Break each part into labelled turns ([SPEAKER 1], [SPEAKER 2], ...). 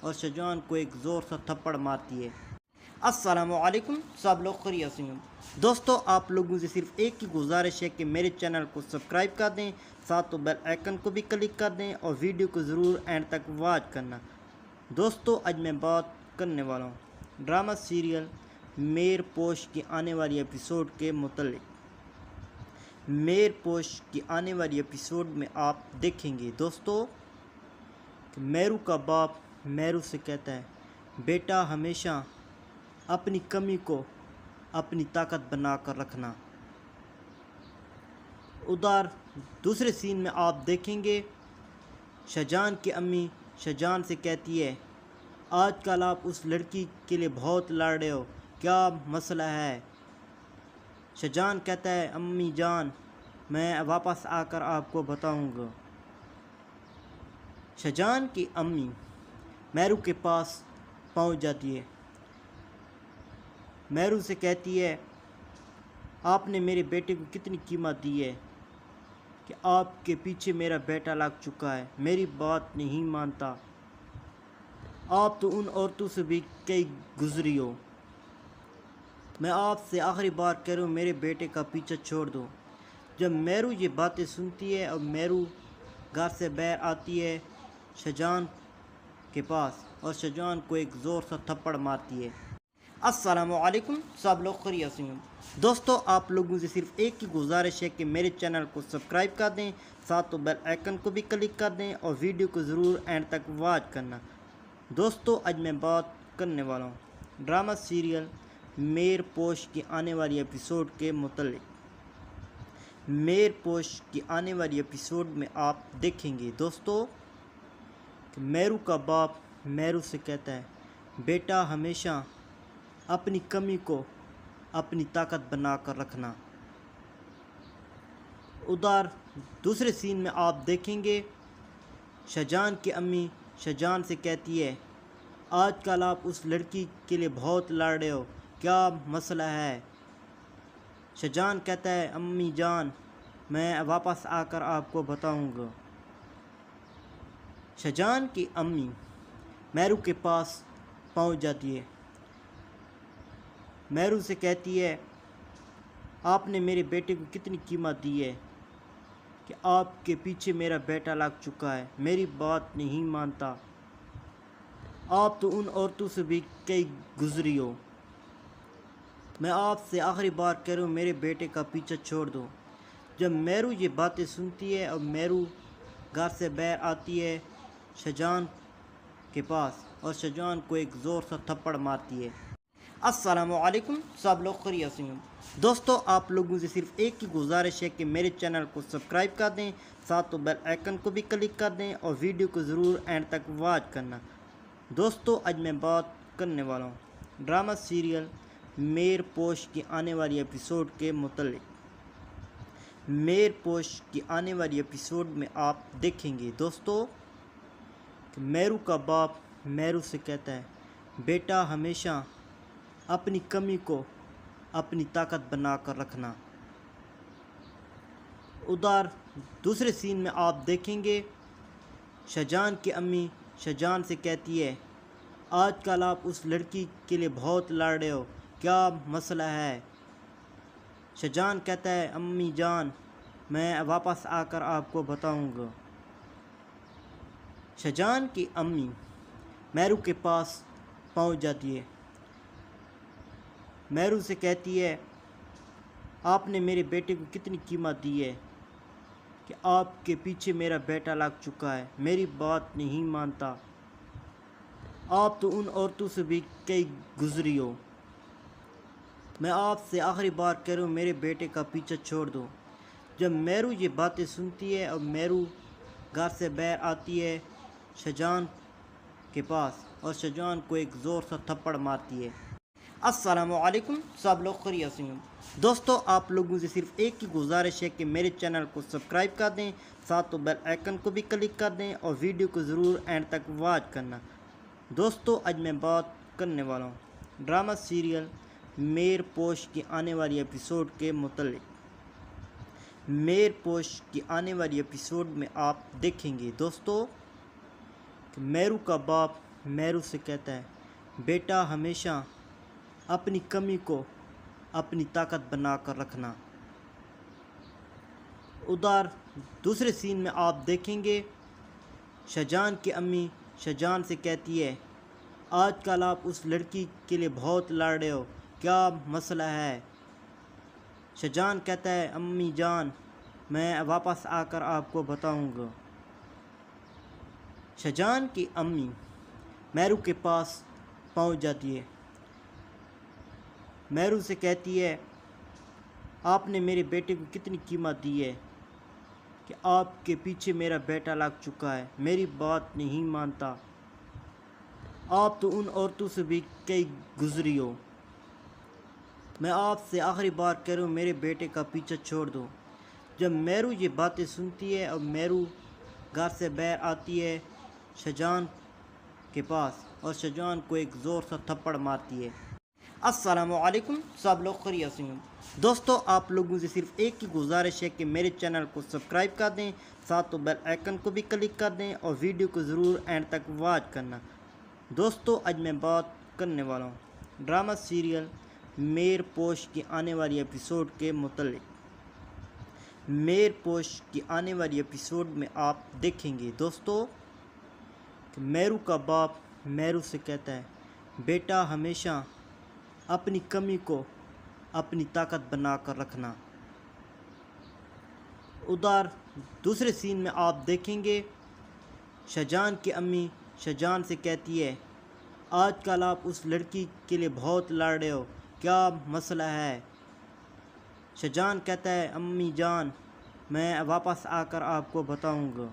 [SPEAKER 1] اور شاہجہان کو ایک زور سا تھپڑ مارتی ہے۔ السلام علیکم، سب لوگ خیریت سے ہیں؟ دوستو، آپ لوگوں سے صرف ایک ہی گزارش ہے کہ میرے چینل کو سبسکرائب کر دیں، ساتھ بیل آئیکن کو بھی کلک کر دیں اور ویڈیو کو ضرور اینڈ تک واچ کرنا۔ دوستو، آج میں بات کرنے والا ہوں ڈرامہ سیریل میر پوش کی آنے والی ایپیسوڈ کے متعلق۔ میر پوش کی آنے والی ایپیسوڈ میں آپ دیکھیں گے دوستو کہ میرو کا باپ میرو سے کہتا ہے، بیٹا ہمیشہ اپنی کمی کو اپنی طاقت بنا کر رکھنا۔ ادھر دوسرے سین میں آپ دیکھیں گے شاہجہان کی امی شاہجہان سے کہتی ہے، آج کل آپ اس لڑکی کے لیے بہت لڑ رہے ہو، کیا مسئلہ ہے؟ شاہجہان کہتا ہے، امی جان میں واپس آ کر آپ کو بتاؤں گا۔ شاہجہان کی امی میرو کے پاس پہنچ جاتی ہے، میرو سے کہتی ہے، آپ نے میرے بیٹے کو کتنی قیمت دی ہے کہ آپ کے پیچھے میرا بیٹا لگ چکا ہے، میری بات نہیں مانتا، آپ تو ان عورتوں سے بھی کئی گزری ہو، میں آپ سے آخری بار کہہ رہا ہوں میرے بیٹے کا پیچھا چھوڑ دو۔ جب میرو یہ باتیں سنتی ہے اور میرو گھر سے باہر آتی ہے شاہجہان کے پاس اور شاہجہان کو ایک زور سا تھپڑ مارتی ہے۔ السلام علیکم، سب لوگ خیریت سے ہیں؟ دوستو، آپ لوگوں سے صرف ایک ہی گزارش ہے کہ میرے چینل کو سبسکرائب کر دیں، ساتھ بیل آئیکن کو بھی کلک کر دیں اور ویڈیو کو ضرور اینڈ تک واچ کرنا۔ دوستو، آج میں بات کرنے والا ہوں ڈرامہ سیریل میر پوش کی آنے والی ایپیسوڈ کے متعلق۔ میر پوش کی آنے والی ایپیسوڈ میں آپ دیکھیں گے دوستو کہ میرو کا باپ میرو سے کہتا ہے، بیٹا ہمیشہ اپنی کمی کو اپنی طاقت بنا کر رکھنا۔ ادھر دوسرے سین میں آپ دیکھیں گے شاہجہان کی امی شاہجہان سے کہتی ہے، آج کل آپ اس لڑکی کے لیے بہت لڑ رہے ہو، کیا مسئلہ ہے؟ شاہجہان کہتا ہے، امی جان میں واپس آ کر آپ کو بتاؤں گا۔ شاہجہان کی امی میرو کے پاس پہنچ جاتی ہے، میرو سے کہتی ہے، آپ نے میرے بیٹے کو کتنی قیمت دی ہے کہ آپ کے پیچھے میرا بیٹا لگ چکا ہے، میری بات نہیں مانتا، آپ تو ان عورتوں سے بھی کئی گزری ہو، میں آپ سے آخری بار کہہ رہا ہوں میرے بیٹے کا پیچھا چھوڑ دو۔ جب میرو یہ باتیں سنتی ہے اور میرو گھر سے باہر آتی ہے شاہجہان کے پاس اور شاہجہان کو ایک زور سا تھپڑ مارتی ہے۔ السلام علیکم، سب لوگ خیریت سے ہیں؟ دوستو، آپ لوگوں سے صرف ایک ہی گزارش ہے کہ میرے چینل کو سبسکرائب کر دیں، ساتھ بیل آئیکن کو بھی کلک کر دیں اور ویڈیو کو ضرور اینڈ تک واچ کرنا۔ دوستو، آج میں بات کرنے والا ہوں ڈرامہ سیریل میر پوش کی آنے والی ایپیسوڈ کے متعلق۔ میر پوش کی آنے والی ایپیسوڈ میں آپ دیکھیں گے دوستو کہ میرو کا باپ میرو سے کہتا ہے، بیٹا ہمیشہ اپنی کمی کو اپنی طاقت بنا کر رکھنا۔ ادھر دوسرے سین میں آپ دیکھیں گے شاہجہان کی امی شاہجہان سے کہتی ہے، آج کل آپ اس لڑکی کے لیے بہت لڑ رہے ہو، کیا مسئلہ ہے؟ شاہجہان کہتا ہے، امی جان میں واپس آ کر آپ کو بتاؤں گا۔ شاہجہان کی امی میرو کے پاس پہنچ جاتی ہے، میرو سے کہتی ہے، آپ نے میرے بیٹے کو کتنی قیمت دی ہے کہ آپ کے پیچھے میرا بیٹا لگ چکا ہے، میری بات نہیں مانتا، آپ تو ان عورتوں سے بھی کئی گزری ہو، میں آپ سے آخری بار کہہ رہا ہوں میرے بیٹے کا پیچھا چھوڑ دو۔ جب میرو یہ باتیں سنتی ہے اور میرو گھر سے باہر آتی ہے شاہجہان کے پاس اور شاہجہان کو ایک زور سا تھپڑ مارتی ہے۔ السلام علیکم، سب لوگ خیریت سے ہیں؟ دوستو، آپ لوگوں سے صرف ایک ہی گزارش ہے کہ میرے چینل کو سبسکرائب کر دیں، ساتھ بیل آئیکن کو بھی کلک کر دیں اور ویڈیو کو ضرور اینڈ تک واچ کرنا۔ دوستو، آج میں بات کرنے والا ہوں ڈرامہ سیریل میر پوش کی آنے والی ایپیسوڈ کے متعلق۔ میر پوش کی آنے والی ایپیسوڈ میں آپ دیکھیں گے دوستو کہ میرو کا باپ میرو سے کہتا ہے بیٹا ہمیشہ اپنی کمی کو اپنی طاقت بنا کر رکھنا۔ ادھر دوسرے سین میں آپ دیکھیں گے شاہجہان کی امی شاہجہان سے کہتی ہے آج کل آپ اس لڑکی کے لیے بہت لڑ رہے ہو، کیا مسئلہ ہے؟ شاہجہان کہتا ہے امی جان میں واپس آ کر آپ کو بتاؤں گا۔ شاہجہان کی امی میرو کے پاس پہنچ جاتی ہے، میرو سے کہتی ہے آپ نے میرے بیٹے کو کتنی قیمت دی ہے کہ آپ کے پیچھے میرا بیٹا لگ چکا ہے، میری بات نہیں مانتا، آپ تو ان عورتوں سے بھی کئی گزری ہو، میں آپ سے آخری بار کہہ رہا ہوں میرے بیٹے کا پیچھا چھوڑ دو۔ جب میرو یہ باتیں سنتی ہے اور میرو گھر سے باہر آتی ہے شاہجہان کے پاس اور شاہجہان کو ایک زور سا تھپڑ مارتی ہے۔ السلام علیکم، سب لوگ خیریت سے ہوں۔ دوستو آپ لوگوں سے صرف ایک ہی گزارش ہے کہ میرے چینل کو سبسکرائب کر دیں، ساتھ تو بیل آئیکن کو بھی کلک کر دیں اور ویڈیو کو ضرور اینڈ تک واچ کرنا۔ دوستو آج میں بات کرنے والا ہوں ڈرامہ سیریل میر پوش کی آنے والی ایپیسوڈ کے متعلق۔ میر پوش کی آنے والی ایپیسوڈ میں آپ دیکھیں گے دوستو کہ میرو کا باپ میرو سے کہتا ہے بیٹا ہمیشہ اپنی کمی کو اپنی طاقت بنا کر رکھنا۔ ادھر دوسرے سین میں آپ دیکھیں گے شاہجہان کی امی شاہجہان سے کہتی ہے آج کل آپ اس لڑکی کے لیے بہت لڑ رہے ہو، کیا مسئلہ ہے؟ شاہجہان کہتا ہے امی جان میں واپس آ کر آپ کو بتاؤں گا۔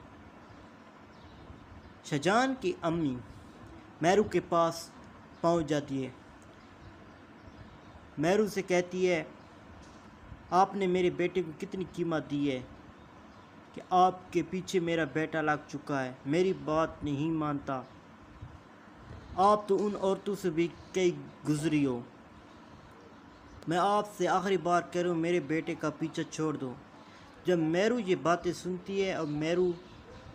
[SPEAKER 1] شاہجہان کی امی میرو کے پاس پہنچ جاتی ہے، میرو سے کہتی ہے آپ نے میرے بیٹے کو کتنی قیمت دی ہے کہ آپ کے پیچھے میرا بیٹا لگ چکا ہے، میری بات نہیں مانتا، آپ تو ان عورتوں سے بھی کئی گزری ہو، میں آپ سے آخری بار کہہ رہا ہوں میرے بیٹے کا پیچھا چھوڑ دو۔ جب میرو یہ باتیں سنتی ہے اور میرو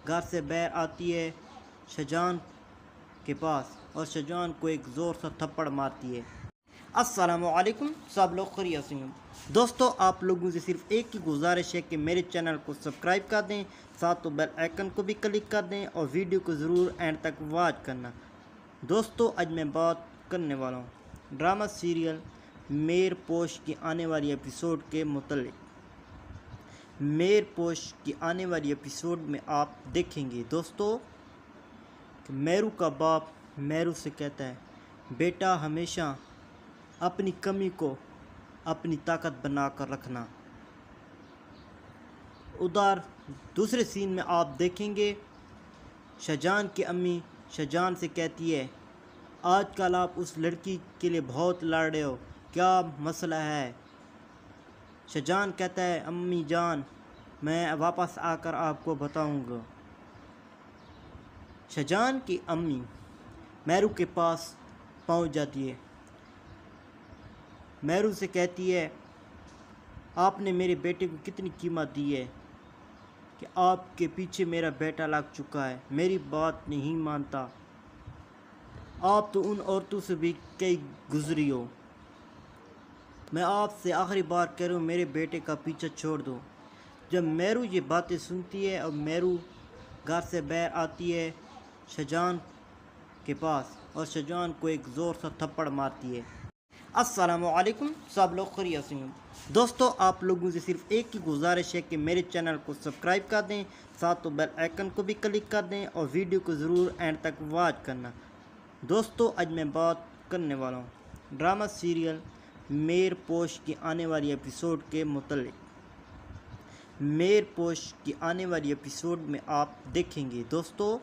[SPEAKER 1] گھر سے باہر آتی ہے شاہجہان کے پاس اور شاہجہان کو ایک زور سا تھپڑ مارتی ہے۔ السلام علیکم، سب لوگ خیریت سے ہوں۔ دوستو آپ لوگوں سے صرف ایک ہی گزارش ہے کہ میرے چینل کو سبسکرائب کر دیں، ساتھ تو بیل آئیکن کو بھی کلک کر دیں اور ویڈیو کو ضرور اینڈ تک واچ کرنا۔ دوستو آج میں بات کرنے والا ہوں ڈرامہ سیریل میر پوش کی آنے والی ایپیسوڈ کے متعلق۔ میر پوش کی آنے والی ایپیسوڈ میں آپ دیکھیں گے دوستو کہ میرو کا باپ میرو سے کہتا ہے بیٹا ہمیشہ اپنی کمی کو اپنی طاقت بنا کر رکھنا۔ ادھر دوسرے سین میں آپ دیکھیں گے شاہجہان کی امی شاہجہان سے کہتی ہے آج کل آپ اس لڑکی کے لیے بہت لڑ رہے ہو، کیا مسئلہ ہے؟ شاہجہان کہتا ہے امی جان میں واپس آ کر آپ کو بتاؤں گا۔ شاہجہان کی امی میرو کے پاس پہنچ جاتی ہے، میرو سے کہتی ہے آپ نے میرے بیٹے کو کتنی قیمت دی ہے کہ آپ کے پیچھے میرا بیٹا لگ چکا ہے، میری بات نہیں مانتا، آپ تو ان عورتوں سے بھی کئی گزری ہو، میں آپ سے آخری بار کہہ رہا ہوں میرے بیٹے کا پیچھا چھوڑ دو۔ جب میرو یہ باتیں سنتی ہے اور میرو گھر سے باہر آتی ہے شاہجہان کے پاس اور شاہجہان کو ایک زور سا تھپڑ مارتی ہے۔ السلام علیکم، سب لوگ خیریت سے ہوں۔ دوستو آپ لوگوں سے صرف ایک ہی گزارش ہے کہ میرے چینل کو سبسکرائب کر دیں، ساتھ تو بیل آئیکن کو بھی کلک کر دیں اور ویڈیو کو ضرور اینڈ تک واچ کرنا۔ دوستو آج میں بات کرنے والا ہوں ڈرامہ سیریل میر پوش کی آنے والی ایپیسوڈ کے متعلق۔ میر پوش کی آنے والی ایپیسوڈ میں آپ دیکھیں گے دوستو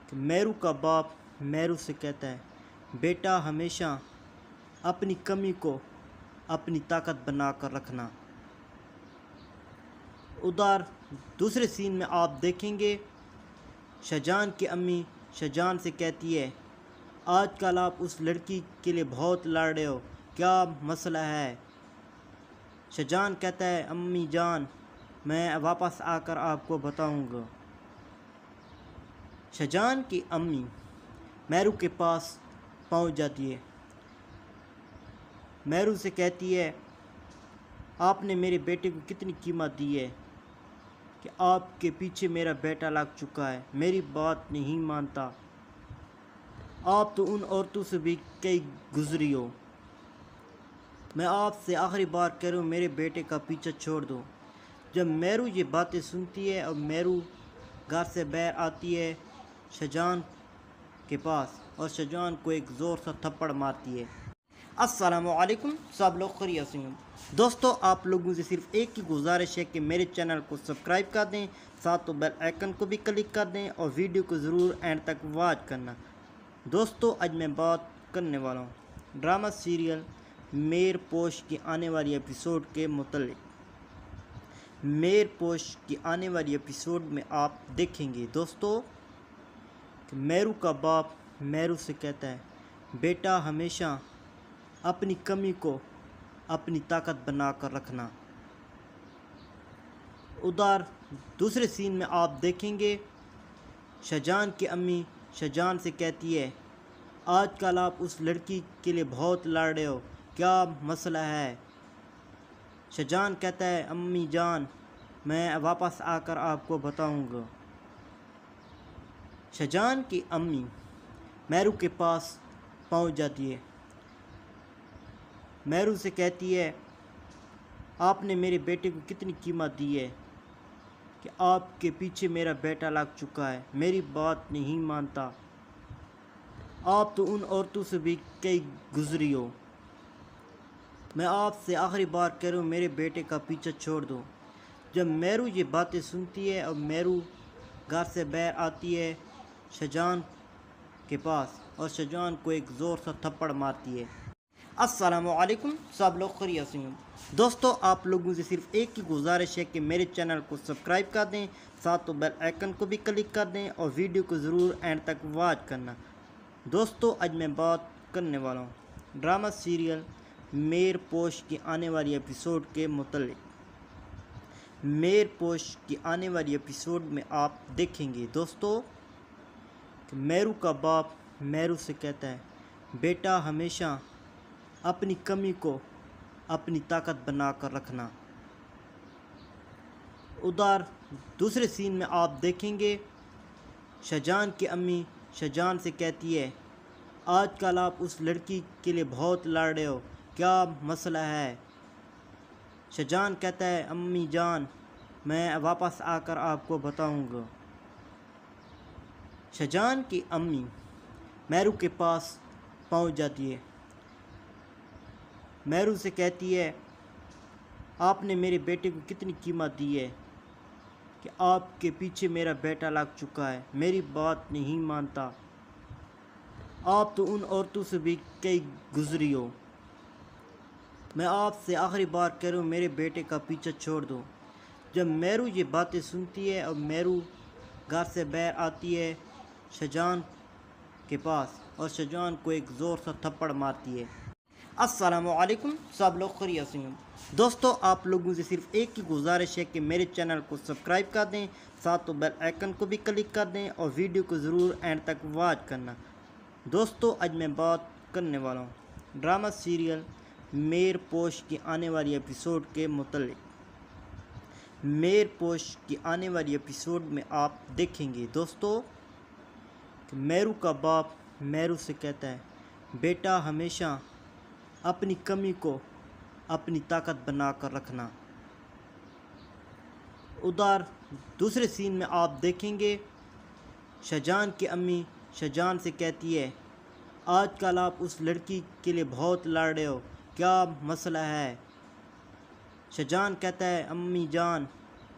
[SPEAKER 1] کہ میرو کا باپ میرو سے کہتا ہے بیٹا ہمیشہ اپنی کمی کو اپنی طاقت بنا کر رکھنا۔ ادھر دوسرے سین میں آپ دیکھیں گے شاہجہان کی امی شاہجہان سے کہتی ہے آج کل آپ اس لڑکی کے لیے بہت لڑ رہے ہو، کیا مسئلہ ہے؟ شاہجہان کہتا ہے امی جان میں واپس آ کر آپ کو بتاؤں گا۔ شاہجہان کی امی میرو کے پاس پہنچ جاتی ہے۔ میرو سے کہتی ہے آپ نے میرے بیٹے کو کتنی قیمت دی ہے کہ آپ کے پیچھے میرا بیٹا لگ چکا ہے، میری بات نہیں مانتا۔ آپ تو ان عورتوں سے بھی کئی گزری ہو، میں آپ سے آخری بار کہہ رہا ہوں میرے بیٹے کا پیچھا چھوڑ دو۔ جب میرو یہ باتیں سنتی ہے اور میرو گھر سے باہر آتی ہے شاہجہان کے پاس اور شاہجہان کو ایک زور سا تھپڑ مارتی ہے۔ السلام علیکم، سب لوگ خیریت سے ہوں۔ دوستو، آپ لوگوں سے صرف ایک ہی گزارش ہے کہ میرے چینل کو سبسکرائب کر دیں، ساتھ تو بیل آئیکن کو بھی کلک کر دیں اور ویڈیو کو ضرور اینڈ تک واچ کرنا۔ دوستو، آج میں بات کرنے والا ہوں ڈرامہ سیریل میر پوش کی آنے والی ایپیسوڈ کے متعلق۔ میر پوش کی آنے والی ایپیسوڈ میں آپ دیکھیں گے دوستو کہ میرو کا باپ میرو سے کہتا ہے بیٹا ہمیشہ اپنی کمی کو اپنی طاقت بنا کر رکھنا۔ ادھر دوسرے سین میں آپ دیکھیں گے شاہجہان کی امی شاہجہان سے کہتی ہے آج کل آپ اس لڑکی کے لیے بہت لڑ رہے ہو، کیا مسئلہ ہے؟ شاہجہان کہتا ہے امی جان میں واپس آ کر آپ کو بتاؤں گا۔ شاہجہان کی امی میرو کے پاس پہنچ جاتی ہے۔ میرو سے کہتی ہے آپ نے میرے بیٹے کو کتنی قیمت دی ہے کہ آپ کے پیچھے میرا بیٹا لگ چکا ہے، میری بات نہیں مانتا۔ آپ تو ان عورتوں سے بھی کئی گزری ہو، میں آپ سے آخری بار کہہ رہا ہوں میرے بیٹے کا پیچھا چھوڑ دو۔ جب میرو یہ باتیں سنتی ہے اور میرو گھر سے باہر آتی ہے شاہجہان کے پاس اور شاہجہان کو ایک زور سا تھپڑ مارتی ہے۔ السلام علیکم، سب لوگ خیریت سے ہوں۔ دوستو، آپ لوگوں سے صرف ایک ہی گزارش ہے کہ میرے چینل کو سبسکرائب کر دیں، ساتھ تو بیل آئیکن کو بھی کلک کر دیں اور ویڈیو کو ضرور اینڈ تک واچ کرنا۔ دوستو، آج میں بات کرنے والا ہوں ڈرامہ سیریل میر پوش کی آنے والی ایپیسوڈ کے متعلق۔ میر پوش کی آنے والی ایپیسوڈ میں آپ دیکھیں گے دوستو کہ میرو کا باپ میرو سے کہتا ہے بیٹا ہمیشہ اپنی کمی کو اپنی طاقت بنا کر رکھنا۔ ادھر دوسرے سین میں آپ دیکھیں گے شاہجہان کی امی شاہجہان سے کہتی ہے آج کل آپ اس لڑکی کے لیے بہت لڑ رہے ہو، کیا مسئلہ ہے؟ شاہجہان کہتا ہے امی جان میں واپس آ کر آپ کو بتاؤں گا۔ شاہجہان کی امی میرو کے پاس پہنچ جاتی ہے۔ میرو سے کہتی ہے آپ نے میرے بیٹے کو کتنی قیمت دی ہے کہ آپ کے پیچھے میرا بیٹا لگ چکا ہے، میری بات نہیں مانتا۔ آپ تو ان عورتوں سے بھی کئی گزری ہو، میں آپ سے آخری بار کہہ رہا ہوں میرے بیٹے کا پیچھا چھوڑ دو۔ جب میرو یہ باتیں سنتی ہے اور میرو گھر سے باہر آتی ہے شاہجہان کے پاس اور شاہجہان کو ایک زور سا تھپڑ مارتی ہے۔ السلام علیکم، سب لوگ خیریت سے ہوں۔ دوستو، آپ لوگوں سے صرف ایک ہی گزارش ہے کہ میرے چینل کو سبسکرائب کر دیں، ساتھ تو بیل آئیکن کو بھی کلک کر دیں اور ویڈیو کو ضرور اینڈ تک واچ کرنا۔ دوستو، آج میں بات کرنے والا ہوں ڈرامہ سیریل میر پوش کی آنے والی ایپیسوڈ کے متعلق۔ میر پوش کی آنے والی ایپیسوڈ میں آپ دیکھیں گے دوستو کہ میرو کا باپ میرو سے کہتا ہے بیٹا ہمیشہ اپنی کمی کو اپنی طاقت بنا کر رکھنا۔ ادھر دوسرے سین میں آپ دیکھیں گے شاہجہان کی امی شاہجہان سے کہتی ہے آج کل آپ اس لڑکی کے لیے بہت لڑ رہے ہو، کیا مسئلہ ہے؟ شاہجہان کہتا ہے امی جان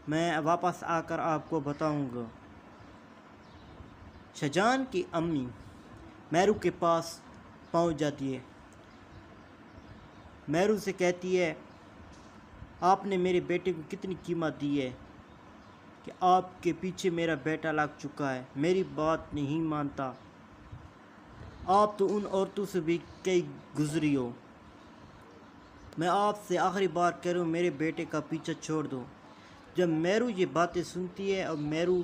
[SPEAKER 1] میں واپس آ کر آپ کو بتاؤں گا۔ شاہجہان کی امی میرو کے پاس پہنچ جاتی ہے۔ میرو سے کہتی ہے آپ نے میرے بیٹے کو کتنی قیمت دی ہے کہ آپ کے پیچھے میرا بیٹا لگ چکا ہے، میری بات نہیں مانتا۔ آپ تو ان عورتوں سے بھی کئی گزری ہو، میں آپ سے آخری بار کہہ رہا ہوں میرے بیٹے کا پیچھا چھوڑ دو۔ جب میرو یہ باتیں سنتی ہے اور میرو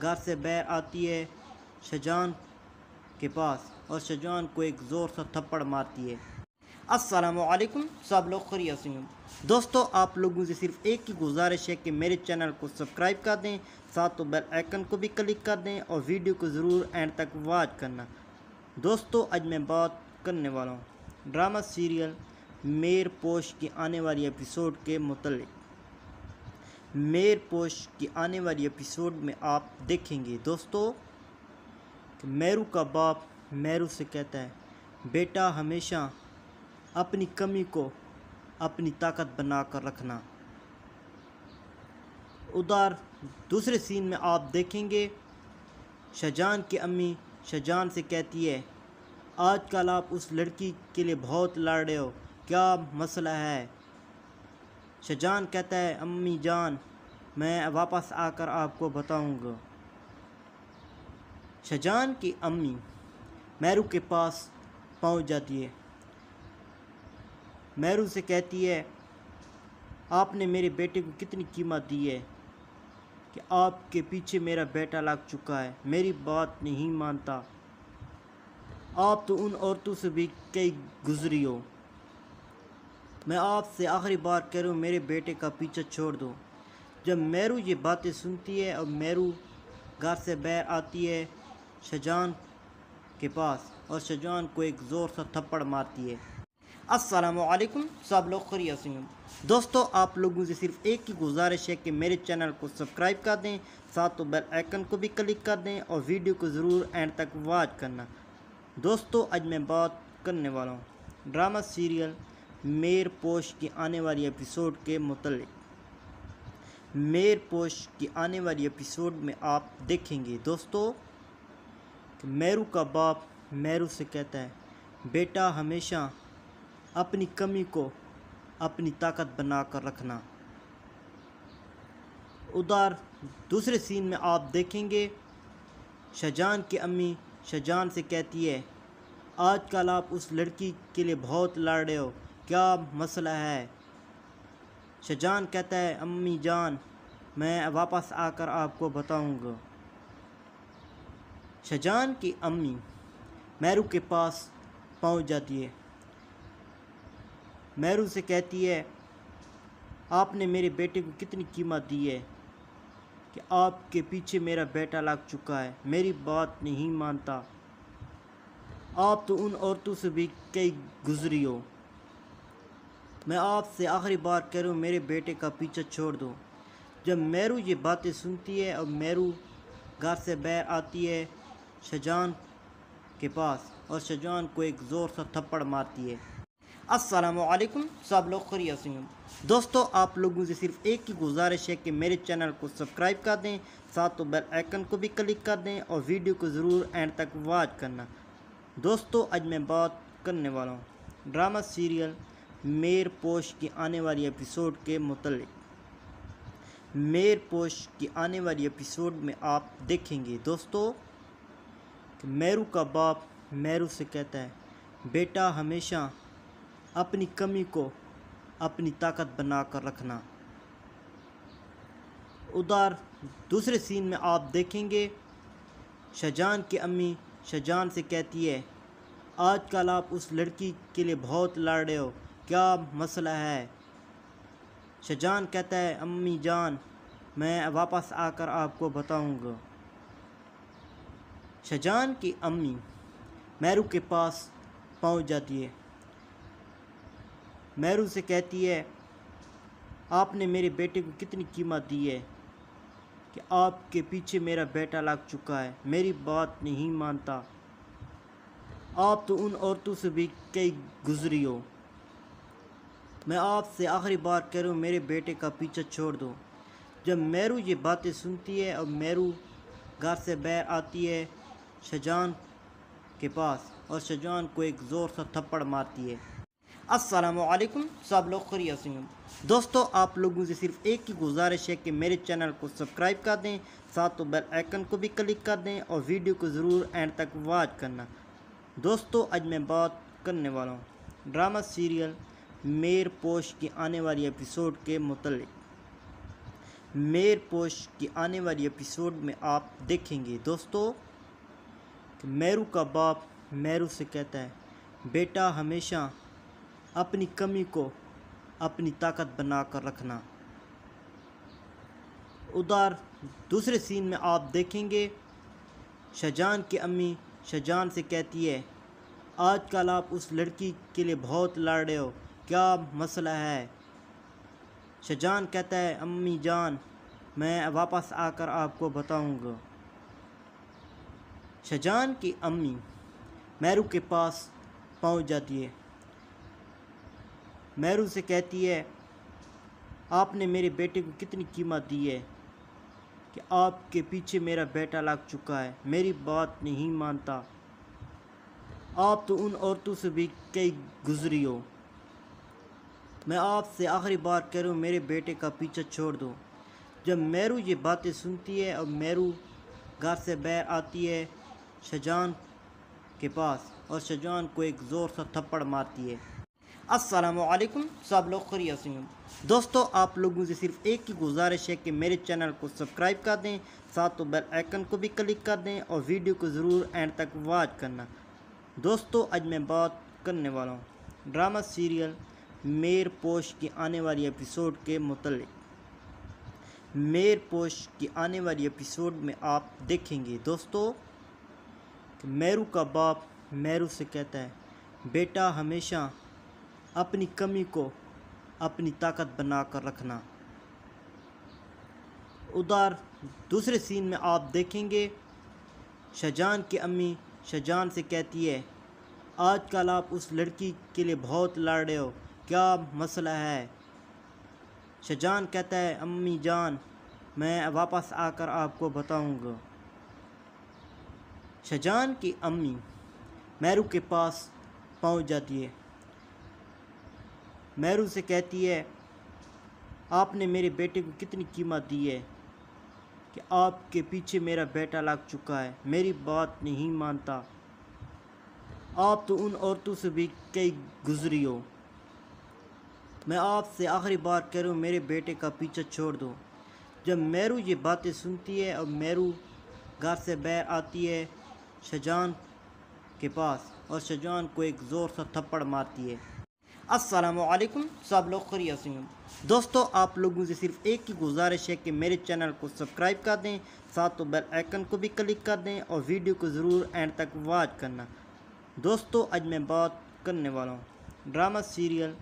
[SPEAKER 1] گھر سے باہر آتی ہے شاہجہان کے پاس اور شاہجہان کو ایک زور سے تھپڑ مارتی ہے۔ السلام علیکم، سب لوگ خیریت سے ہیں؟ دوستو، آپ لوگوں سے صرف ایک ہی گزارش ہے کہ میرے چینل کو سبسکرائب کر دیں، ساتھ تو بیل آئیکن کو بھی کلک کر دیں اور ویڈیو کو ضرور اینڈ تک واچ کرنا۔ دوستو، آج میں بات کرنے والا ہوں ڈرامہ سیریل میر پوش کی آنے والی ایپیسوڈ کے متعلق۔ میر پوش کی آنے والی ایپیسوڈ میں آپ دیکھیں گے دوستو کہ میرو کا باپ میرو سے کہتا ہے، بیٹا ہمیشہ اپنی کمی کو اپنی طاقت بنا کر رکھنا۔ ادھر دوسرے سین میں آپ دیکھیں گے شاہجہان کی امی شاہجہان سے کہتی ہے، آج کل آپ اس لڑکی کے لیے بہت لڑ رہے ہو، کیا مسئلہ ہے؟ شاہجہان کہتا ہے، امی جان میں واپس آ کر آپ کو بتاؤں گا۔ شاہجہان کی امی میرو کے پاس پہنچ جاتی ہے، میرو سے کہتی ہے، آپ نے میرے بیٹے کو کتنی قیمت دی ہے کہ آپ کے پیچھے میرا بیٹا لگ چکا ہے، میری بات نہیں مانتا، آپ تو ان عورتوں سے بھی کئی گزری ہو، میں آپ سے آخری بار کہہ رہا ہوں میرے بیٹے کا پیچھا چھوڑ دو۔ جب میرو یہ باتیں سنتی ہے اور میرو گھر سے باہر آتی ہے شاہجہان کے پاس اور شاہجہان کو ایک زور سے تھپڑ مارتی ہے۔ السلام علیکم، سب لوگ خیریت سے ہیں؟ دوستو، آپ لوگوں سے صرف ایک ہی گزارش ہے کہ میرے چینل کو سبسکرائب کر دیں، ساتھ تو بیل آئیکن کو بھی کلک کر دیں اور ویڈیو کو ضرور اینڈ تک واچ کرنا۔ دوستو، آج میں بات کرنے والا ہوں ڈرامہ سیریل میر پوش کی آنے والی ایپیسوڈ کے متعلق۔ میر پوش کی آنے والی ایپیسوڈ میں آپ دیکھیں گے دوستو کہ میرو کا باپ میرو سے کہتا ہے، بیٹا ہمیشہ اپنی کمی کو اپنی طاقت بنا کر رکھنا۔ ادھر دوسرے سین میں آپ دیکھیں گے شاہجہان کی امی شاہجہان سے کہتی ہے، آج کل آپ اس لڑکی کے لیے بہت لڑ رہے ہو، کیا مسئلہ ہے؟ شاہجہان کہتا ہے، امی جان میں واپس آ کر آپ کو بتاؤں گا۔ شاہجہان کی امی میرو کے پاس پہنچ جاتی ہے، میرو سے کہتی ہے، آپ نے میرے بیٹے کو کتنی قیمت دی ہے کہ آپ کے پیچھے میرا بیٹا لگ چکا ہے، میری بات نہیں مانتا، آپ تو ان عورتوں سے بھی کئی گزری ہو، میں آپ سے آخری بار کہہ رہا ہوں میرے بیٹے کا پیچھا چھوڑ دو۔ جب میرو یہ باتیں سنتی ہے اور میرو گھر سے باہر آتی ہے شاہجہان کے پاس اور شاہجہان کو ایک زور سے تھپڑ مارتی ہے۔ السلام علیکم، سب لوگ خیریت سے ہیں؟ دوستو، آپ لوگوں سے صرف ایک ہی گزارش ہے کہ میرے چینل کو سبسکرائب کر دیں، ساتھ تو بیل آئیکن کو بھی کلک کر دیں اور ویڈیو کو ضرور اینڈ تک واچ کرنا۔ دوستو، آج میں بات کرنے والا ہوں ڈرامہ سیریل میر پوش کی آنے والی ایپیسوڈ کے متعلق۔ میر پوش کی آنے والی ایپیسوڈ میں آپ دیکھیں گے دوستو کہ میرو کا باپ میرو سے کہتا ہے، بیٹا ہمیشہ اپنی کمی کو اپنی طاقت بنا کر رکھنا۔ ادھر دوسرے سین میں آپ دیکھیں گے شاہجہان کی امی شاہجہان سے کہتی ہے، آج کل آپ اس لڑکی کے لیے بہت لڑ رہے ہو، کیا مسئلہ ہے؟ شاہجہان کہتا ہے، امی جان میں واپس آ کر آپ کو بتاؤں گا۔ شاہجہان کی امی میرو کے پاس پہنچ جاتی ہے، میرو سے کہتی ہے، آپ نے میرے بیٹے کو کتنی قیمت دی ہے کہ آپ کے پیچھے میرا بیٹا لگ چکا ہے، میری بات نہیں مانتا، آپ تو ان عورتوں سے بھی کئی گزری ہو، میں آپ سے آخری بار کہہ رہا ہوں میرے بیٹے کا پیچھا چھوڑ دو۔ جب میرو یہ باتیں سنتی ہے اور میرو گھر سے باہر آتی ہے شاہجہان کے پاس اور شاہجہان کو ایک زور سے تھپڑ مارتی ہے۔ السلام علیکم، سب لوگ خیریت سے ہیں؟ دوستو، آپ لوگوں سے صرف ایک ہی گزارش ہے کہ میرے چینل کو سبسکرائب کر دیں، ساتھ تو بیل آئیکن کو بھی کلک کر دیں اور ویڈیو کو ضرور اینڈ تک واچ کرنا۔ دوستو، آج میں بات کرنے والا ہوں ڈرامہ سیریل میر پوش کی آنے والی ایپیسوڈ کے متعلق۔ میر پوش کی آنے والی ایپیسوڈ میں آپ دیکھیں گے دوستو کہ کہ میرو کا باپ میرو سے کہتا ہے بیٹا ہمیشہ اپنی کمی کو اپنی طاقت بنا کر رکھنا۔ ادھر دوسرے سین میں آپ دیکھیں گے شاہجہان کی امی شاہجہان سے کہتی ہے آج کل آپ اس لڑکی کے لیے بہت لڑ رہے ہو، کیا مسئلہ ہے؟ شاہجہان کہتا ہے امی جان میں واپس آ کر آپ کو بتاؤں گا۔ شاہجہان کی امی میرو کے پاس پہنچ جاتی ہے، میرو سے کہتی ہے آپ نے میرے بیٹے کو کتنی قیمت دی ہے کہ آپ کے پیچھے میرا بیٹا لگ چکا ہے، میری بات نہیں مانتا، آپ تو ان عورتوں سے بھی کئی گزری ہو، میں آپ سے آخری بار کہہ رہا ہوں میرے بیٹے کا پیچھا چھوڑ دو۔ جب میرو یہ باتیں سنتی ہے اور میرو گھر سے باہر آتی ہے شاہجہان کے پاس اور شاہجہان کو ایک زور سا تھپڑ مارتی ہے۔ السلام علیکم، سب لوگ خیریت سے ہیں؟ دوستو آپ لوگوں سے صرف ایک ہی گزارش ہے کہ میرے چینل کو سبسکرائب کر دیں، ساتھ تو بیل آئیکن کو بھی کلک کر دیں اور ویڈیو کو ضرور اینڈ تک واچ کرنا۔ دوستو آج میں بات کرنے والا ہوں ڈرامہ سیریل میر پوش کی آنے والی ایپیسوڈ کے متعلق۔ میر پوش کی آنے والی ایپیسوڈ میں آپ دیکھیں گے دوستو کہ میرو کا باپ میرو سے کہتا ہے بیٹا ہمیشہ اپنی کمی کو اپنی طاقت بنا کر رکھنا۔ ادھر دوسرے سین میں آپ دیکھیں گے شاہجہان کی امی شاہجہان سے کہتی ہے آج کل آپ اس لڑکی کے لیے بہت لڑ رہے ہو، کیا مسئلہ ہے؟ شاہجہان کہتا ہے امی جان میں واپس آ کر آپ کو بتاؤں گا۔ شاہجہان کی امی میرو کے پاس پہنچ جاتی ہے، میرو سے کہتی ہے آپ نے میرے بیٹے کو کتنی قیمت دی ہے کہ آپ کے پیچھے میرا بیٹا لگ چکا ہے، میری بات نہیں مانتا، آپ تو ان عورتوں سے بھی کئی گزری ہو، میں آپ سے آخری بار کہہ رہا ہوں میرے بیٹے کا پیچھا چھوڑ دو۔ جب میرو یہ باتیں سنتی ہے اور میرو گھر سے باہر آتی ہے شاہجہان کے پاس اور شاہجہان کو ایک زور سا تھپڑ مارتی ہے۔ السلام علیکم، سب لوگ خیریت سے ہیں؟ دوستو آپ لوگوں سے صرف ایک ہی گزارش ہے کہ میرے چینل کو سبسکرائب کر دیں، ساتھ تو بیل آئیکن کو بھی کلک کر دیں اور ویڈیو کو ضرور اینڈ تک واچ کرنا۔ دوستو آج میں بات کرنے والا ہوں ڈرامہ سیریل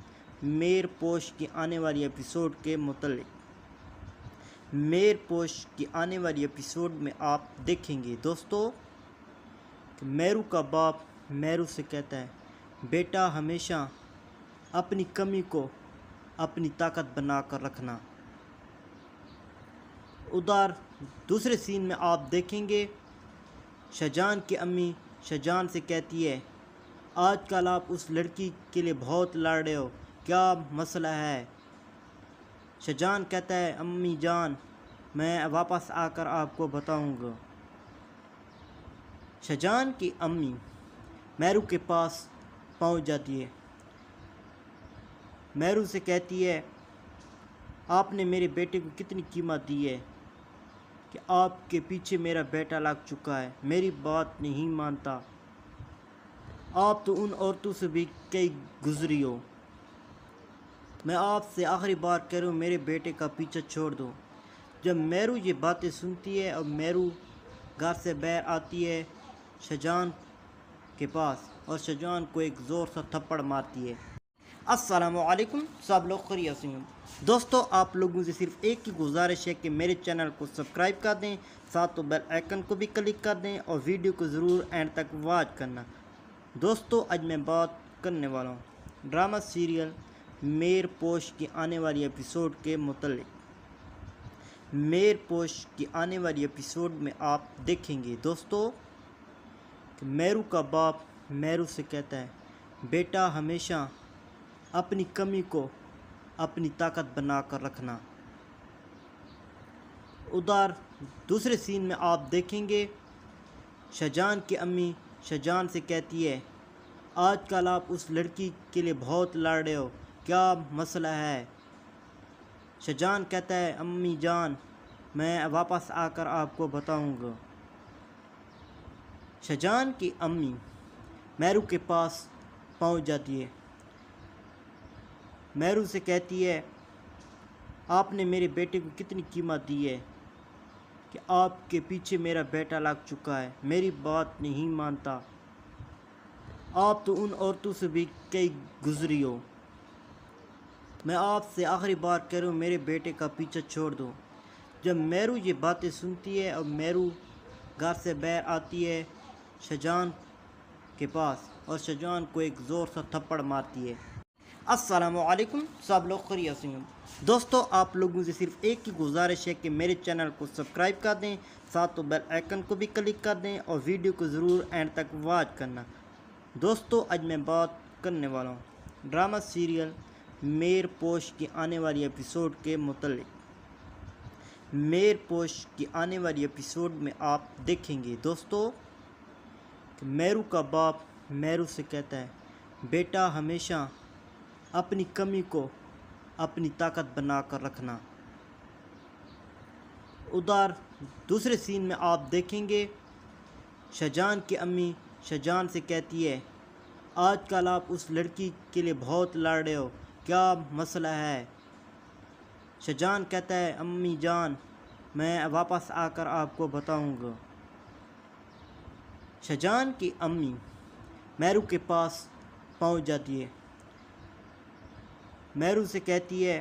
[SPEAKER 1] میر پوش کی آنے والی ایپیسوڈ کے متعلق۔ میر پوش کی آنے والی ایپیسوڈ میں آپ دیکھیں گے دوستو کہ میرو کا باپ میرو سے کہتا ہے بیٹا ہمیشہ اپنی کمی کو اپنی طاقت بنا کر رکھنا۔ ادھر دوسرے سین میں آپ دیکھیں گے شاہجہان کی امی شاہجہان سے کہتی ہے آج کل آپ اس لڑکی کے لیے بہت لڑ رہے ہو، کیا مسئلہ ہے؟ شاہجہان کہتا ہے امی جان میں واپس آ کر آپ کو بتاؤں گا۔ شاہجہان کی امی میرو کے پاس پہنچ جاتی ہے، میرو سے کہتی ہے آپ نے میرے بیٹے کو کتنی قیمت دی ہے کہ آپ کے پیچھے میرا بیٹا لگ چکا ہے، میری بات نہیں مانتا، آپ تو ان عورتوں سے بھی کئی گزری ہو، میں آپ سے آخری بار کہہ رہا ہوں میرے بیٹے کا پیچھا چھوڑ دو۔ جب میرو یہ باتیں سنتی ہے اور میرو گھر سے باہر آتی ہے شاہجہان کے پاس اور شاہجہان کو ایک زور سا تھپڑ مارتی ہے۔ السلام علیکم، سب لوگ خیریت سے ہیں؟ دوستو آپ لوگوں سے صرف ایک ہی گزارش ہے کہ میرے چینل کو سبسکرائب کر دیں، ساتھ تو بیل آئیکن کو بھی کلک کر دیں اور ویڈیو کو ضرور اینڈ تک واچ کرنا۔ دوستو آج میں بات کرنے والا ہوں ڈرامہ سیریل میر پوش کی آنے والی ایپیسوڈ کے متعلق۔ میر پوش کی آنے والی ایپیسوڈ میں آپ دیکھیں گے دوستو کہ میرو کا باپ میرو سے کہتا ہے بیٹا ہمیشہ اپنی کمی کو اپنی طاقت بنا کر رکھنا۔ ادھر دوسرے سین میں آپ دیکھیں گے شاہجہان کی امی شاہجہان سے کہتی ہے آج کل آپ اس لڑکی کے لیے بہت لڑ رہے ہو، کیا مسئلہ ہے؟ شاہجہان کہتا ہے امی جان میں واپس آ کر آپ کو بتاؤں گا۔ شاہجہان کی امی مہرو کے پاس پہنچ جاتی ہے۔ مہرو سے کہتی ہے آپ نے میرے بیٹے کو کتنی قیمت دی ہے کہ آپ کے پیچھے میرا بیٹا لگ چکا ہے، میری بات نہیں مانتا۔ آپ تو ان عورتوں سے بھی کئی گزری ہو، میں آپ سے آخری بار کہہ رہا ہوں میرے بیٹے کا پیچھا چھوڑ دو۔ جب مہرو یہ باتیں سنتی ہے اور مہرو گھر سے باہر آتی ہے شاہجہان کے پاس اور شاہجہان کو ایک زور سا تھپڑ مارتی ہے۔ السلام علیکم، سب لوگ خیریت سے ہیں؟ دوستو، آپ لوگوں سے صرف ایک ہی گزارش ہے کہ میرے چینل کو سبسکرائب کر دیں، ساتھ تو بیل آئیکن کو بھی کلک کر دیں اور ویڈیو کو ضرور اینڈ تک واچ کرنا۔ دوستو، آج میں بات کرنے والا ہوں ڈرامہ سیریل میر پوش کی آنے والی ایپیسوڈ کے متعلق۔ میر پوش کی آنے والی ایپیسوڈ میں آپ دیکھیں گے دوستو کہ مہرو کا باپ مہرو سے کہتا ہے بیٹا ہمیشہ اپنی کمی کو اپنی طاقت بنا کر رکھنا۔ ادھر دوسرے سین میں آپ دیکھیں گے شاہجہان کی امی شاہجہان سے کہتی ہے آج کل آپ اس لڑکی کے لیے بہت لڑ رہے ہو، کیا مسئلہ ہے؟ شاہجہان کہتا ہے امی جان میں واپس آ کر آپ کو بتاؤں گا۔ شاہجہان کی امی مہرو کے پاس پہنچ جاتی ہے۔ مہرو سے کہتی ہے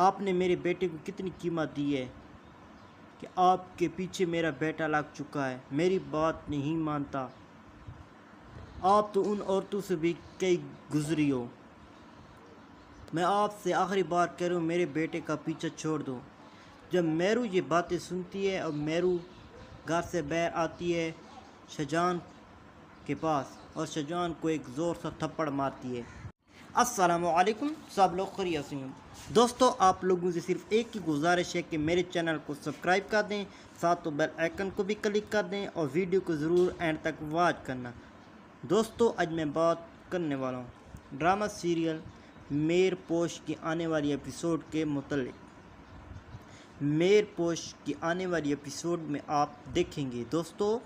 [SPEAKER 1] آپ نے میرے بیٹے کو کتنی قیمت دی ہے کہ آپ کے پیچھے میرا بیٹا لگ چکا ہے، میری بات نہیں مانتا۔ آپ تو ان عورتوں سے بھی کئی گزری ہو، میں آپ سے آخری بار کہہ رہا ہوں میرے بیٹے کا پیچھا چھوڑ دو۔ جب مہرو یہ باتیں سنتی ہے اور مہرو گھر سے باہر آتی ہے شاہجہان کے پاس اور شاہجہان کو ایک زور سا تھپڑ مارتی ہے۔ السلام علیکم، سب لوگ خیریت سے ہیں؟ دوستو، آپ لوگوں سے صرف ایک ہی گزارش ہے کہ میرے چینل کو سبسکرائب کر دیں، ساتھ تو بیل آئیکن کو بھی کلک کر دیں اور ویڈیو کو ضرور اینڈ تک واچ کرنا۔ دوستو، آج میں بات کرنے والا ہوں ڈرامہ سیریل میر پوش کی آنے والی ایپیسوڈ کے متعلق۔ میر پوش کی آنے والی ایپیسوڈ میں آپ دیکھیں گے دوستو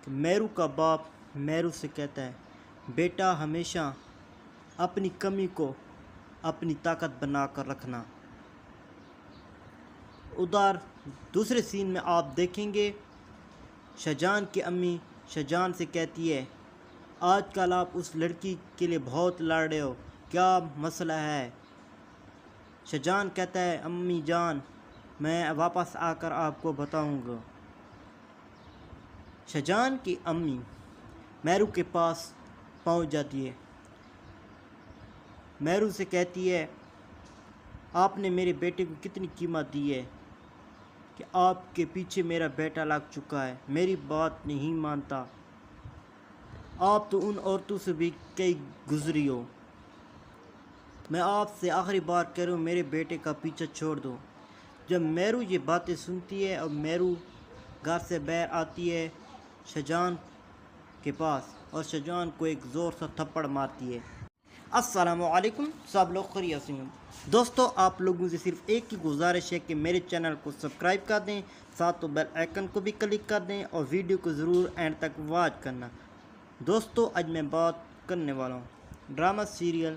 [SPEAKER 1] کہ مہرو کا باپ مہرو سے کہتا ہے بیٹا ہمیشہ اپنی کمی کو اپنی طاقت بنا کر رکھنا۔ ادھر دوسرے سین میں آپ دیکھیں گے شاہجہان کی امی شاہجہان سے کہتی ہے آج کل آپ اس لڑکی کے لیے بہت لڑ رہے ہو، کیا مسئلہ ہے؟ شاہجہان کہتا ہے امی جان میں واپس آ کر آپ کو بتاؤں گا۔ شاہجہان کی امی مہرو کے پاس پہنچ جاتی ہے۔ مہرو سے کہتی ہے آپ نے میرے بیٹے کو کتنی قیمت دی ہے کہ آپ کے پیچھے میرا بیٹا لگ چکا ہے، میری بات نہیں مانتا۔ آپ تو ان عورتوں سے بھی کئی گزری ہو، میں آپ سے آخری بار کہہ رہا ہوں میرے بیٹے کا پیچھا چھوڑ دو۔ جب مہرو یہ باتیں سنتی ہے اور مہرو گھر سے باہر آتی ہے شاہجہان کے پاس اور شاہجہان کو ایک زور سا تھپڑ مارتی ہے۔ السلام علیکم، سب لوگ خیریت سے ہیں؟ دوستو، آپ لوگوں سے صرف ایک ہی گزارش ہے کہ میرے چینل کو سبسکرائب کر دیں، ساتھ تو بیل آئیکن کو بھی کلک کر دیں اور ویڈیو کو ضرور اینڈ تک واچ کرنا۔ دوستو، آج میں بات کرنے والا ہوں ڈرامہ سیریل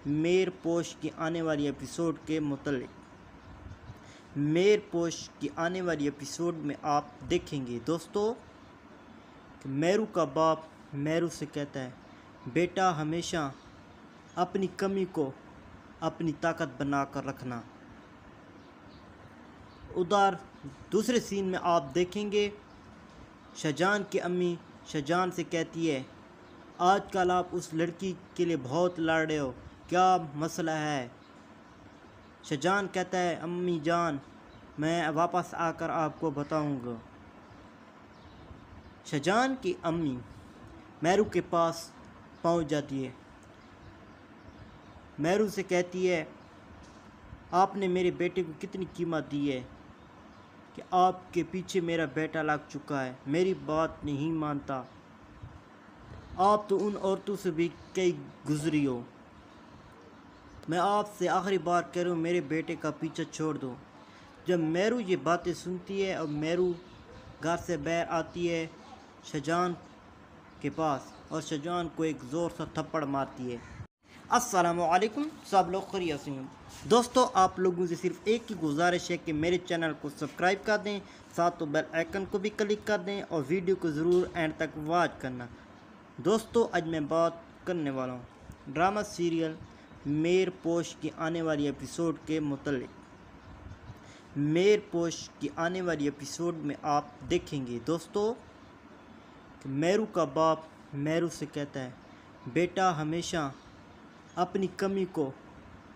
[SPEAKER 1] میر پوش کی آنے والی ایپیسوڈ کے متعلق۔ میر پوش کی آنے والی ایپیسوڈ میں آپ دیکھیں گے دوستو کہ مہرو کا باپ مہرو سے کہتا ہے بیٹا ہمیشہ اپنی کمی کو اپنی طاقت بنا کر رکھنا۔ ادھر دوسرے سین میں آپ دیکھیں گے شاہجہان کی امی شاہجہان سے کہتی ہے آج کل آپ اس لڑکی کے لیے بہت لڑ رہے ہو، کیا مسئلہ ہے؟ شاہجہان کہتا ہے امی جان میں واپس آ کر آپ کو بتاؤں گا۔ شاہجہان کی امی مہرو کے پاس پہنچ جاتی ہے۔ مہرو سے کہتی ہے آپ نے میرے بیٹے کو کتنی قیمت دی ہے کہ آپ کے پیچھے میرا بیٹا لگ چکا ہے، میری بات نہیں مانتا۔ آپ تو ان عورتوں سے بھی کئی گزری ہو، میں آپ سے آخری بار کہہ رہا ہوں میرے بیٹے کا پیچھا چھوڑ دو۔ جب مہرو یہ باتیں سنتی ہے اور مہرو گھر سے باہر آتی ہے شاہجہان کے پاس اور شاہجہان کو ایک زور سا تھپڑ مارتی ہے۔ السلام علیکم، سب لوگ خیریت سے ہیں؟ دوستو، آپ لوگوں سے صرف ایک ہی گزارش ہے کہ میرے چینل کو سبسکرائب کر دیں، ساتھ تو بیل آئیکن کو بھی کلک کر دیں اور ویڈیو کو ضرور اینڈ تک واچ کرنا۔ دوستو، آج میں بات کرنے والا ہوں ڈرامہ سیریل میر پوش کی آنے والی ایپیسوڈ کے متعلق۔ میر پوش کی آنے والی ایپیسوڈ میں آپ دیکھیں گے دوستو کہ میرو کا باپ میرو سے کہتا ہے، بیٹا ہمیشہ اپنی کمی کو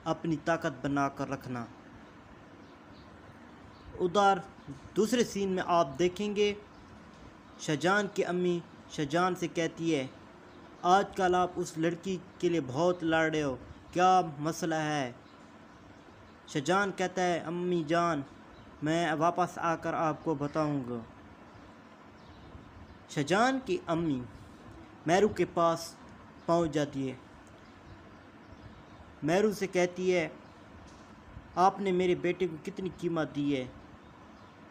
[SPEAKER 1] اپنی طاقت بنا کر رکھنا۔ ادھر دوسرے سین میں آپ دیکھیں گے شاہجہان کی امی شاہجہان سے کہتی ہے، آج کل آپ اس لڑکی کے لیے بہت لڑ رہے ہو، کیا مسئلہ ہے؟ شاہجہان کہتا ہے، امی جان میں واپس آ کر آپ کو بتاؤں گا۔ شاہجہان کی امی میرو کے پاس پہنچ جاتی ہے، میرو سے کہتی ہے، آپ نے میرے بیٹے کو کتنی قیمت دی ہے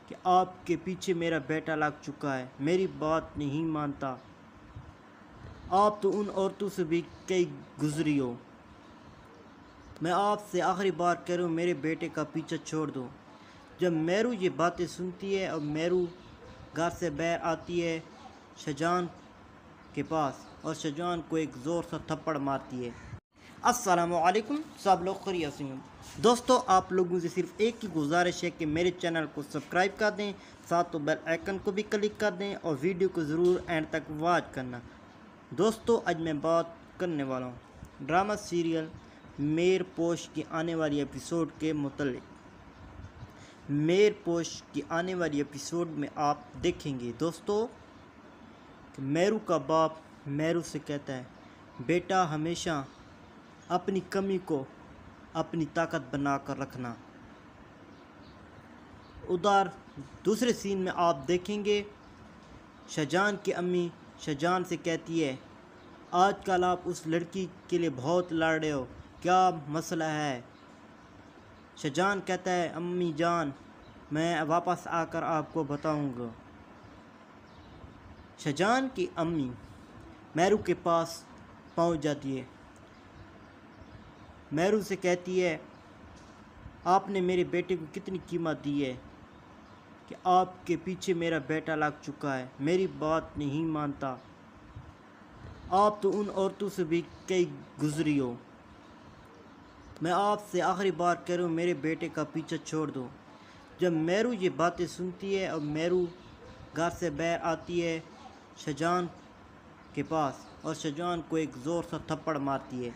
[SPEAKER 1] کہ آپ کے پیچھے میرا بیٹا لگ چکا ہے، میری بات نہیں مانتا، آپ تو ان عورتوں سے بھی کئی گزری ہو، میں آپ سے آخری بار کہہ رہا ہوں میرے بیٹے کا پیچھا چھوڑ دو۔ جب میرو یہ باتیں سنتی ہے اور میرو گھر سے باہر آتی ہے شاہجہان کے پاس اور شاہجہان کو ایک زور سا تھپڑ مارتی ہے۔ السلام علیکم، سب لوگ خیریت سے ہیں؟ دوستو، آپ لوگوں سے صرف ایک ہی گزارش ہے کہ میرے چینل کو سبسکرائب کر دیں، ساتھ تو بیل آئیکن کو بھی کلک کر دیں اور ویڈیو کو ضرور اینڈ تک واچ کرنا۔ دوستو، آج میں بات کرنے والا ہوں ڈرامہ سیریل میر پوش کی آنے والی ایپیسوڈ کے متعلق۔ میر پوش کی آنے والی ایپیسوڈ میں آپ دیکھیں گے دوستو کہ میرو کا باپ میرو سے کہتا ہے، بیٹا ہمیشہ اپنی کمی کو اپنی طاقت بنا کر رکھنا۔ ادھر دوسرے سین میں آپ دیکھیں گے شاہجہان کی امی شاہجہان سے کہتی ہے، آج کل آپ اس لڑکی کے لیے بہت لڑ رہے ہو، کیا مسئلہ ہے؟ شاہجہان کہتا ہے، امی جان میں واپس آ کر آپ کو بتاؤں گا۔ شاہجہان کی امی میرو کے پاس پہنچ جاتی ہے، میرو سے کہتی ہے، آپ نے میرے بیٹے کو کتنی قیمت دی ہے کہ آپ کے پیچھے میرا بیٹا لگ چکا ہے، میری بات نہیں مانتا، آپ تو ان عورتوں سے بھی کئی گزری ہو، میں آپ سے آخری بار کہہ رہا ہوں میرے بیٹے کا پیچھا چھوڑ دو۔ جب میرو یہ باتیں سنتی ہے اور میرو گھر سے باہر آتی ہے شاہجہان کے پاس اور شاہجہان کو ایک زور سا تھپڑ مارتی ہے۔